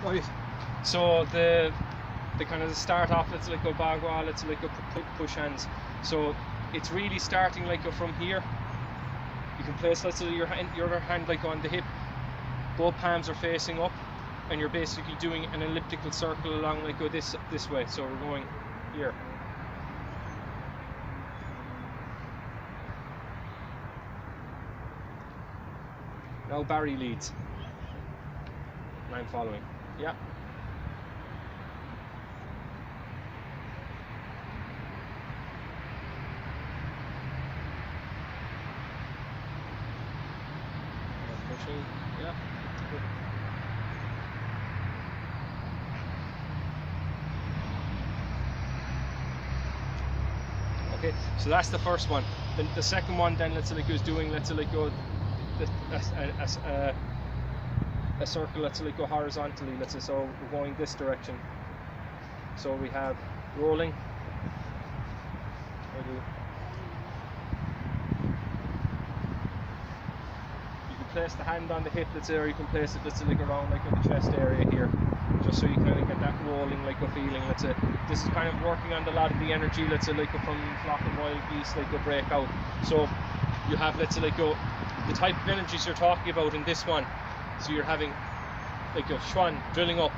Right. So the kind of the start off, let's like go bagua, let's like go push hands. So it's really starting like go from here. You can place let's say your other hand like on the hip. Both palms are facing up, and you're basically doing an elliptical circle along like go this way. So we're going here. Now Barry leads, and I'm following. Yeah. Pushing. Yeah. Good. Okay, so that's the first one. Then the second one, then let's say like is doing let's say like go a circle, let's say like go horizontally. Let's say so we're going this direction. So we have rolling. You can place the hand on the hip, let's say, or you can place it let's say like around like in the chest area here, just so you kind of get that rolling like a feeling. Let's say this is kind of working on a lot of the energy, let's say like from flock and wild geese like a breakout. So you have let's say like go the type of energies you're talking about in this one. So you're having like a shuan drilling up,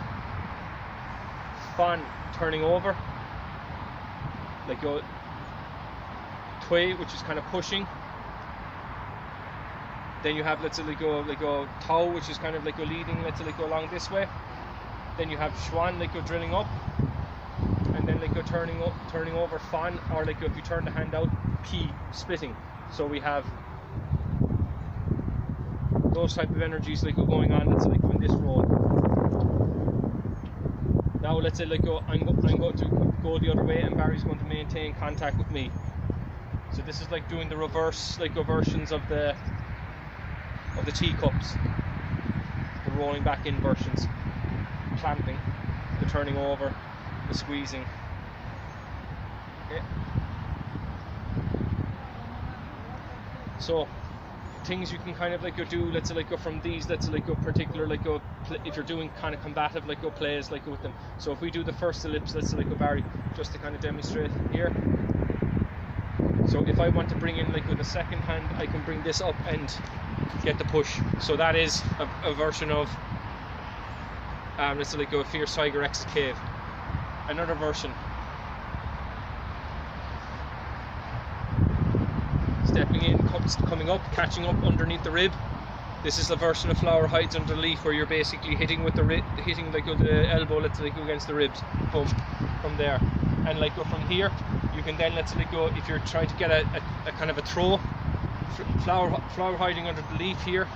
fan turning over, like your tuishou, which is kind of pushing. Then you have let's say like a tuishou, which is kind of like a leading let's say like go along this way. Then you have shuan like you're drilling up, and then like you're turning over fan, or like if you turn the hand out, pi splitting. So we have those type of energies like going on let's say like in this roll. Now let's say like I'm going to go the other way, and Barry's going to maintain contact with me. So this is like doing the reverse like versions of the teacups, the rolling back in versions, clamping, the turning over, the squeezing. Okay. So things you can kind of like do let's say like go from these let's say like go particular like go if you're doing kind of combative like go plays like with them. So if we do the first ellipse, let's say like go Barry, just to kind of demonstrate here. So if I want to bring in like with the second hand, I can bring this up and get the push. So that is a version of let's say like go fierce tiger exit cave. Another version, stepping in, coming up, catching up underneath the rib. This is the version of flower hides under the leaf, where you're basically hitting with the hitting like the elbow, let's like go against the ribs, boom, from there. And like go from here, you can then let's like go if you're trying to get a kind of a throw, flower hiding under the leaf here.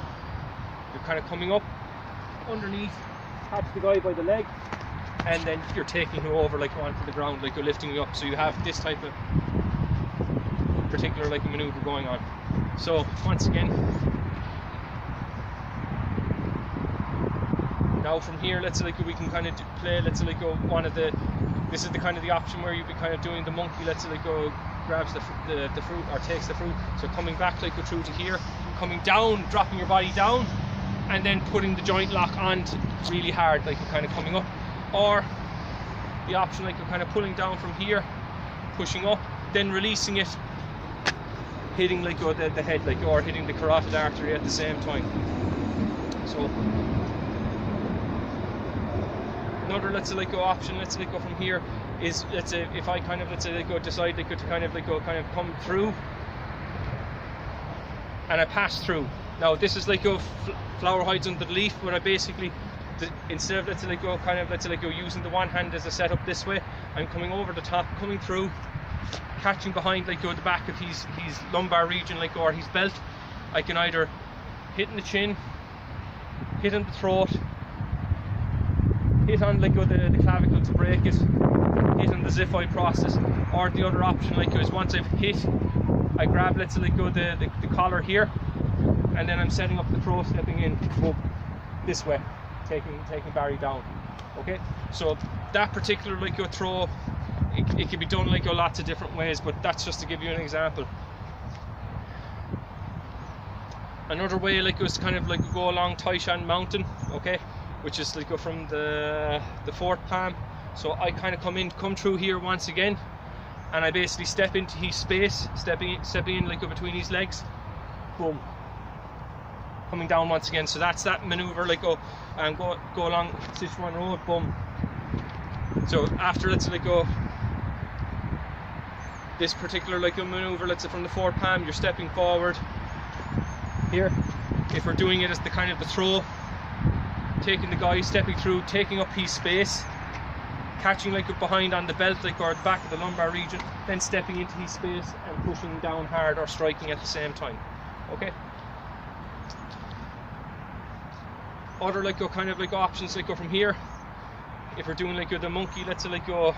You're kind of coming up underneath, catch the guy by the leg, and then you're taking him over like onto the ground, like you're lifting him up. So you have this type of particular like maneuver going on. So once again, now from here, let's say like we can kind of play, let's say like go one of the, this is the kind of the option where you'd be kind of doing the monkey, let's say like go grabs the fruit or takes the fruit. So coming back like go through to here, coming down, dropping your body down, and then putting the joint lock on really hard, like you're kind of coming up. Or the option like you're kind of pulling down from here, pushing up, then releasing it, hitting like the head, like, or hitting the carotid artery at the same time. So another let's say like go option, let's say like go from here is, let's say if I kind of let's say like go decide like to kind of like go kind of come through and I pass through. Now this is like go flower hides under the leaf, where I basically instead of let's say like go kind of let's say like go using the one hand as a setup this way, I'm coming over the top, coming through, catching behind like go the back of his lumbar region, like, or his belt. I can either hit in the chin, hit in the throat, hit on like go the clavicle to break it, hit on the ziphoi process, or the other option like is once I've hit, I grab let's say like go the collar here, and then I'm setting up the throw, stepping in, go this way, taking Barry down. Okay, so that particular like go throw, it can be done like lots of different ways, but that's just to give you an example. Another way like was kind of like go along Taishan mountain, okay, which is like from the fourth palm. So I kind of come through here once again, and I basically step into his space, stepping in like between his legs, boom, coming down once again. So that's that maneuver, like go along Sichuan road, boom. So after let's say go this particular like a maneuver, let's say from the fourth palm, you're stepping forward here. If we're doing it as the kind of the throw, taking the guy, stepping through, taking up his space, catching like up behind on the belt, like or the back of the lumbar region, then stepping into his space and pushing down hard or striking at the same time. Okay. Other like kind of like options like go from here. If we're doing like the monkey, let's say like go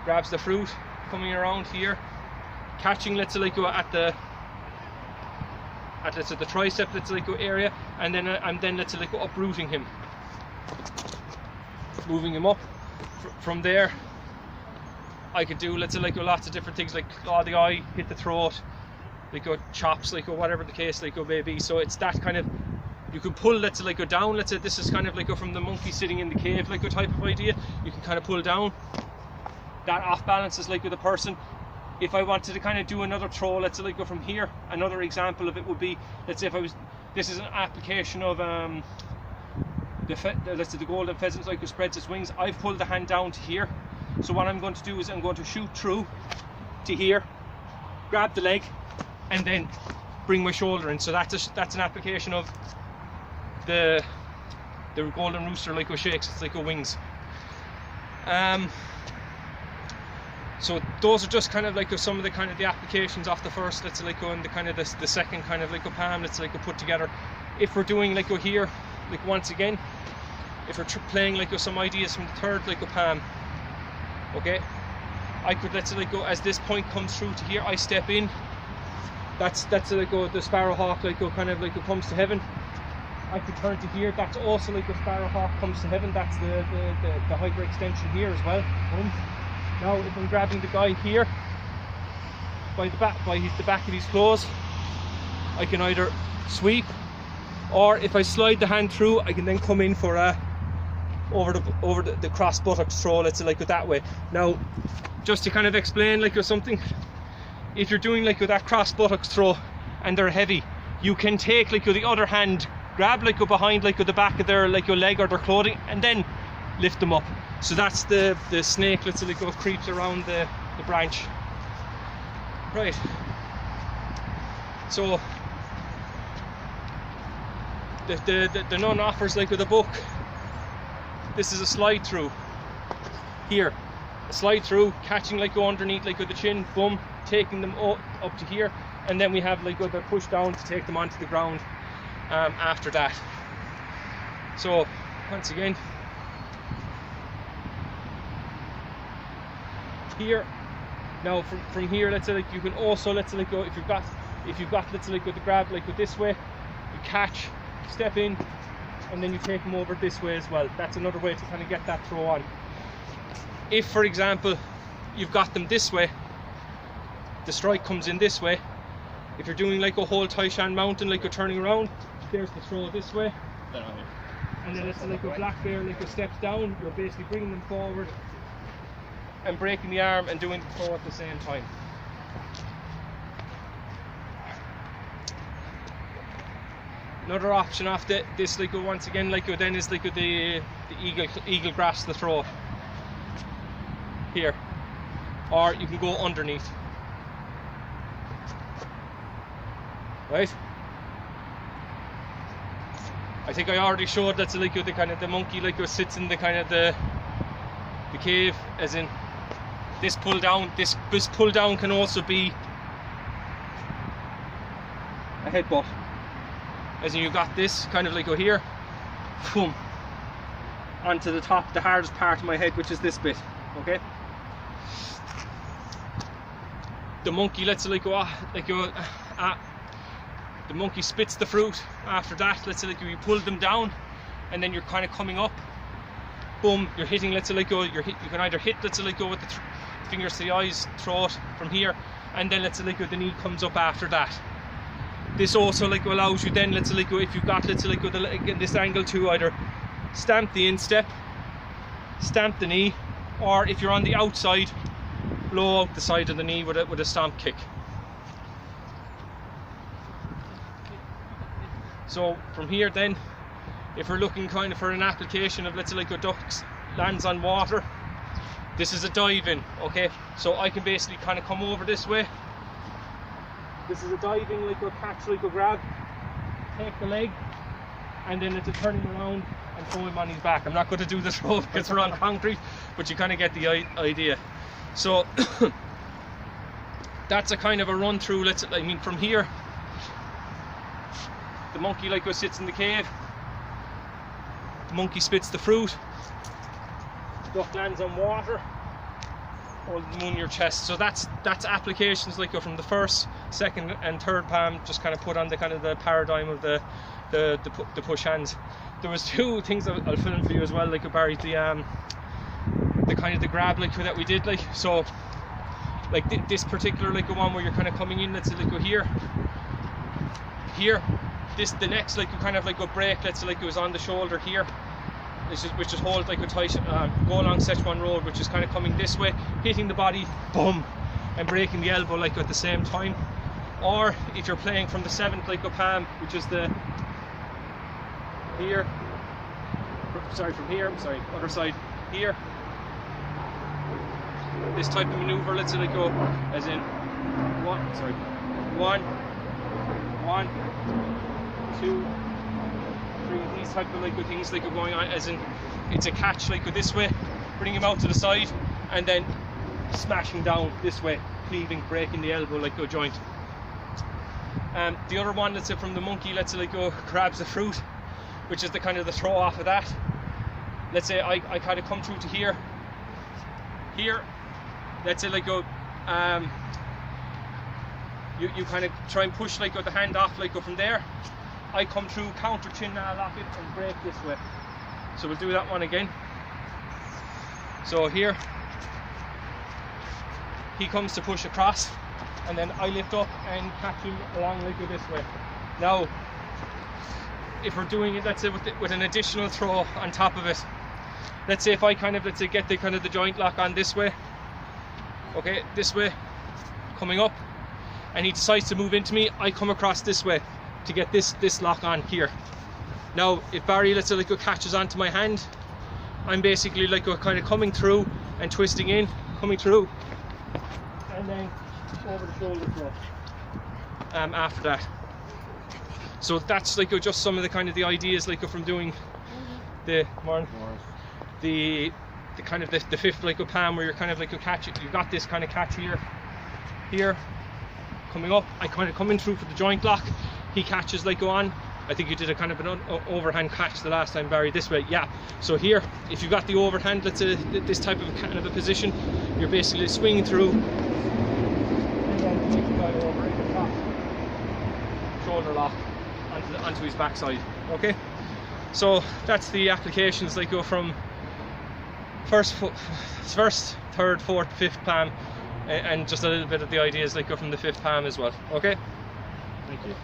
grabs the fruit, coming around here, catching let's say like go at the tricep, let's say like go area, and then let's say like go uprooting him, moving him up. From there, I could do let's say like lots of different things, like claw the eye, hit the throat, like go chops, like go whatever the case like go may be. So it's that kind of, you can pull let's say like go down. Let's say this is kind of like go from the monkey sitting in the cave like a type of idea. You can kind of pull down. That off balance is like with a person. If I wanted to kind of do another throw, let's say like go from here. Another example of it would be, let's say if I was, this is an application of let's say the golden pheasant like who spreads its wings. I've pulled the hand down to here. So what I'm going to do is I'm going to shoot through to here, grab the leg, and then bring my shoulder in. So that's an application of the golden rooster like who shakes its like who wings. So those are just kind of like some of the kind of the applications off the first, let's say like and the kind of the second kind of like palm, let's say like put together. If we're doing like here, like once again, if we're playing like some ideas from the third like palm, okay, I could let's say like as this point comes through to here, I step in. That's like the sparrowhawk like kind of like comes to heaven. I could turn to here. That's also like the sparrowhawk comes to heaven. That's the hyper extension here as well. Boom. Now if I'm grabbing the guy here by the back of his claws, I can either sweep, or if I slide the hand through, I can then come in for a over the cross buttocks throw, let's say like that way. Now just to kind of explain like something, if you're doing like that cross buttocks throw and they're heavy, you can take like the other hand, grab like behind like the back of their like your leg or their clothing, and then lift them up. So that's the snake, let's say like creeps around the branch. Right. So the nun offers like with a book. This is a slide through. Here, a slide through, catching like go underneath like with the chin, boom, taking them up to here, and then we have like the push down to take them onto the ground after that. So once again, here. Now from here, let's say like you can also let's say like go if you've got let's say like with the grab like with this way, you catch, step in, and then you take them over this way as well. That's another way to kind of get that throw on. If for example you've got them this way, the strike comes in this way. If you're doing like a whole Taishan mountain, like you're turning around, there's the throw this way, and then let's say like a black bear like a steps down, you're basically bringing them forward and breaking the arm and doing the throw at the same time. Another option off this like once again like then is like the eagle grasp the throw here, or you can go underneath. Right? I think I already showed that's like the kind of the monkey like sits in the kind of the cave, as in this pull down. This pull down can also be a headbutt, as in you got this kind of like go here, boom, onto the top, the hardest part of my head, which is this bit. Okay. The monkey lets it like go the monkey spits the fruit. After that, let's say like you pull them down, and then you're kind of coming up. Boom, you're hitting. Let's say like go. You can either hit. Let's say like go with the fingers to the eyes, throat from here, and then let's say like the knee comes up after that. This also like allows you then, let's say like if you've got let's say like the leg in this angle to either stamp the instep, stamp the knee, or if you're on the outside, blow out the side of the knee with a stomp kick. So from here then, if we're looking kind of for an application of, let's say, like a duck lands on water, this is a dive in, okay? So I can basically kind of come over this way. This is a diving, like a catch, like a grab, take the leg, and then it's a turning around and throw him on his back. I'm not going to do the throw because we're on concrete, but you kind of get the idea. So that's a kind of a run through. I mean, from here, the monkey like sits in the cave, the monkey spits the fruit, duck lands on water, hold the moon in your chest. So that's applications like from the first, second and third palm, just kind of put on the kind of the paradigm of the push hands. There was two things I'll film for you as well, like Barry, the kind of the grab like that we did, like so like this particular like one where you're kind of coming in, let's say like go here, this the next like you kind of like go break, let's say like it was on the shoulder here, which is hold like a tight go along Szechuan road, which is kind of coming this way, hitting the body, boom, and breaking the elbow like at the same time. Or if you're playing from the seventh like a palm, which is the here, from here, other side here, this type of maneuver, let's say like go as in one, 2, 3, these type of like good things like are going on, as in it's a catch like go this way, bring him out to the side, and then smashing down this way, cleaving, breaking the elbow like go joint. The other one, let's say from the monkey, let's say like go grabs the fruit, which is the kind of the throw off of that. Let's say I kind of come through to here, let's say like go you kind of try and push like go the hand off like go from there. I come through, counter chin now, lock it and break this way. So we'll do that one again. So here he comes to push across, and then I lift up and catch him along like this way. Now if we're doing it, let's say with an additional throw on top of it, let's say if I kind of get the kind of the joint lock on this way, okay, this way coming up, and he decides to move into me, I come across this way to get this lock on here. Now if Barry, let's say like catches onto my hand, I'm basically like kind of coming through and twisting in, coming through, and then over the shoulder throw after that. So that's like just some of the kind of the ideas like from doing the kind of the fifth like a palm, where you're kind of like a catch it. You've got this kind of catch here coming up. I kind of come in through for the joint lock. He catches like go on. I think you did a kind of an overhand catch the last time, Barry, this way. Yeah. So here, if you've got the overhand, let's say this type of kind of a position, you're basically swinging through, and then take the guy over into the top, shoulder lock onto his backside. Okay. So that's the applications like go from first, third, fourth, fifth palm, and just a little bit of the ideas like go from the fifth palm as well. Okay. Thank you.